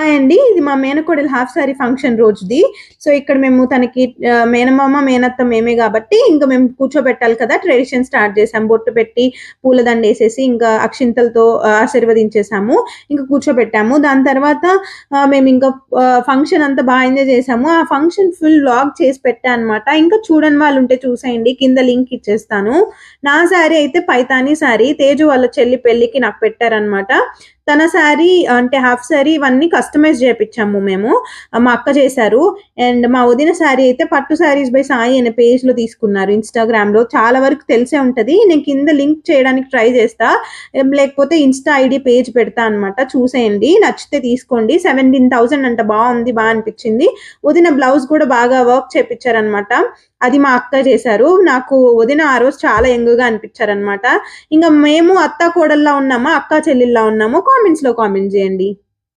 Hi అండి. ఇది మా మేనకోడలు హాఫ్ సారీ ఫంక్షన్ రోజుది. సో, ఇక్కడ మేము తనకి మేనమామ, మేనత్త మేమే గాబట్టి ఇంక మేము కూర్చోబెట్టాలి కదా! ట్రెడిషన్ స్టార్ట్ చేసాం. బొట్టు పెట్టి, పూలదండేసేసి, ఇంకా అక్షింతలతో ఆశీర్వదించేసాము. ఇంక కూర్చోబెట్టాము. దాని తర్వాత మేమింక ఫంక్షన్ అంతా ఎంజాయ్ చేసాము. ఆ ఫంక్షన్ ఫుల్ వ్లాగ్ చేసి పెట్టా అనమాట. ఇంకా చూడని వాళ్ళుంటే చూసేయండి. కింద లింక్ ఇచ్చేస్తాను. నా శారీ అయితే పైతానీ శారీ. తేజు వాళ్ళ చెల్లి పెళ్ళికి నాకు పెట్టారనమాట. తన శారీ అంటే హాఫ్ శారీ ఇవన్నీ కస్టమైజ్ చేపిచ్చాము మేము. మా అక్క చేశారు. అండ్ మా వదిన శారీ అయితే పట్టు శారీస్ బై సాయి అనే పేజ్‌లో తీసుకున్నారు ఇన్‌స్టాగ్రామ్‌లో. చాలా వరకు తెలిసే ఉంటది. నేను కింద లింక్ చేయడానికి ట్రై చేస్తా. లేకపోతే ఇన్‌స్టా ఐడీ పేజ్ పెడతా అనమాట. చూసేయండి. నచ్చితే తీసుకోండి. 17,000 అంట. బావుంది. అనిపిచ్చింది. వదిన బ్లౌజ్ కూడా బాగా వర్క్ చేపిచ్చారనమాట. అది మా అక్క చేశారు. నాకు వదిన ఆ రోజు చాలా యంగ్‌గా అనిపిచ్చారనమాట. ఇంక మేము అత్తా కోడల్లా ఉన్నామా, అక్కా చెల్లెల్లా ఉన్నామో కామెంట్స్‌లో కామెంట్ జేయండి.